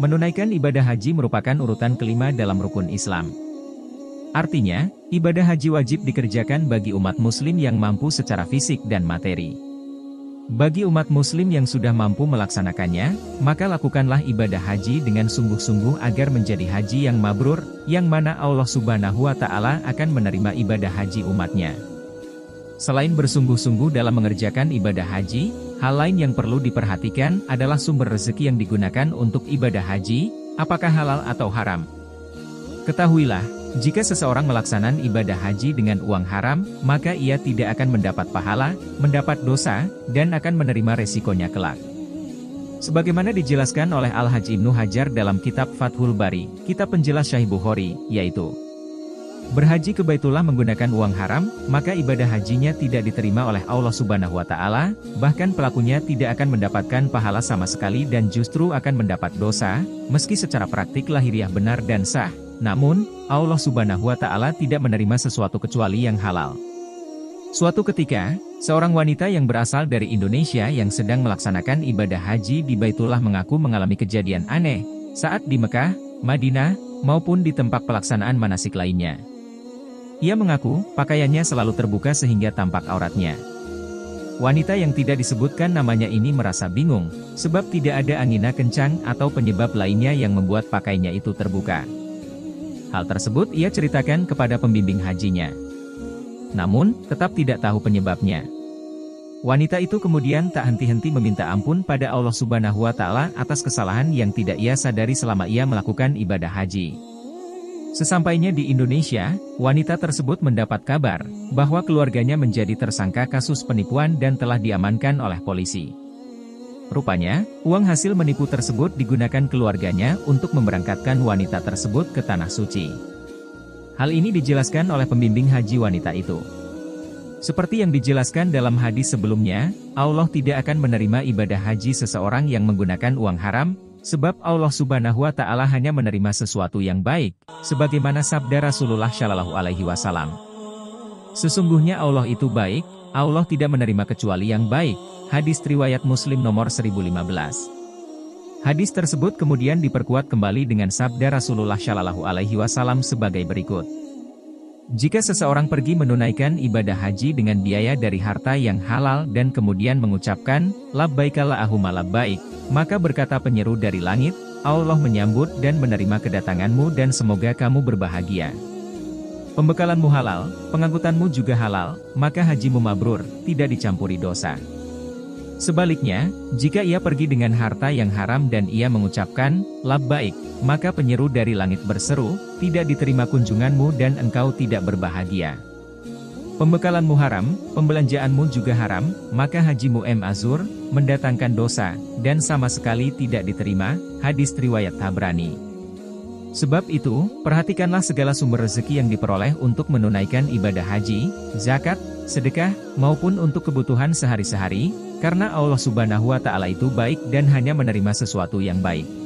Menunaikan ibadah haji merupakan urutan kelima dalam rukun Islam. Artinya, ibadah haji wajib dikerjakan bagi umat muslim yang mampu secara fisik dan materi. Bagi umat muslim yang sudah mampu melaksanakannya, maka lakukanlah ibadah haji dengan sungguh-sungguh agar menjadi haji yang mabrur, yang mana Allah Subhanahu wa Ta'ala akan menerima ibadah haji umatnya. Selain bersungguh-sungguh dalam mengerjakan ibadah haji, hal lain yang perlu diperhatikan adalah sumber rezeki yang digunakan untuk ibadah haji, apakah halal atau haram. Ketahuilah, jika seseorang melaksanakan ibadah haji dengan uang haram, maka ia tidak akan mendapat pahala, mendapat dosa, dan akan menerima resikonya kelak. Sebagaimana dijelaskan oleh Al-Hajj Ibnu Hajar dalam kitab Fathul Bari, kitab penjelas Sahih Bukhari, yaitu berhaji ke Baitullah menggunakan uang haram, maka ibadah hajinya tidak diterima oleh Allah Subhanahu wa Ta'ala, bahkan pelakunya tidak akan mendapatkan pahala sama sekali dan justru akan mendapat dosa, meski secara praktik lahiriah benar dan sah. Namun, Allah Subhanahu wa Ta'ala tidak menerima sesuatu kecuali yang halal. Suatu ketika, seorang wanita yang berasal dari Indonesia yang sedang melaksanakan ibadah haji di Baitullah mengaku mengalami kejadian aneh saat di Mekah, Madinah, maupun di tempat pelaksanaan manasik lainnya. Ia mengaku, pakaiannya selalu terbuka sehingga tampak auratnya. Wanita yang tidak disebutkan namanya ini merasa bingung, sebab tidak ada angina kencang atau penyebab lainnya yang membuat pakaiannya itu terbuka. Hal tersebut ia ceritakan kepada pembimbing hajinya. Namun, tetap tidak tahu penyebabnya. Wanita itu kemudian tak henti-henti meminta ampun pada Allah Subhanahu wa Ta'ala atas kesalahan yang tidak ia sadari selama ia melakukan ibadah haji. Sesampainya di Indonesia, wanita tersebut mendapat kabar bahwa keluarganya menjadi tersangka kasus penipuan dan telah diamankan oleh polisi. Rupanya, uang hasil menipu tersebut digunakan keluarganya untuk memberangkatkan wanita tersebut ke Tanah Suci. Hal ini dijelaskan oleh pembimbing haji wanita itu. Seperti yang dijelaskan dalam hadis sebelumnya, Allah tidak akan menerima ibadah haji seseorang yang menggunakan uang haram, sebab Allah Subhanahu wa Ta'ala hanya menerima sesuatu yang baik, sebagaimana sabda Rasulullah Shallallahu Alaihi Wasallam. Sesungguhnya Allah itu baik, Allah tidak menerima kecuali yang baik. Hadis riwayat Muslim nomor 1015. Hadis tersebut kemudian diperkuat kembali dengan sabda Rasulullah Shallallahu Alaihi Wasallam sebagai berikut. Jika seseorang pergi menunaikan ibadah haji dengan biaya dari harta yang halal dan kemudian mengucapkan, labbaik Allahumma labbaik, maka berkata penyeru dari langit, Allah menyambut dan menerima kedatanganmu dan semoga kamu berbahagia. Pembekalanmu halal, pengangkutanmu juga halal, maka hajimu mabrur, tidak dicampuri dosa. Sebaliknya, jika ia pergi dengan harta yang haram dan ia mengucapkan, labbaik, maka penyeru dari langit berseru, tidak diterima kunjunganmu dan engkau tidak berbahagia. Pembekalanmu haram, pembelanjaanmu juga haram, maka hajimu mazur, mendatangkan dosa, dan sama sekali tidak diterima. Hadis riwayat Tabrani. Sebab itu, perhatikanlah segala sumber rezeki yang diperoleh untuk menunaikan ibadah haji, zakat, sedekah, maupun untuk kebutuhan sehari-hari, karena Allah Subhanahu wa Ta'ala itu baik dan hanya menerima sesuatu yang baik.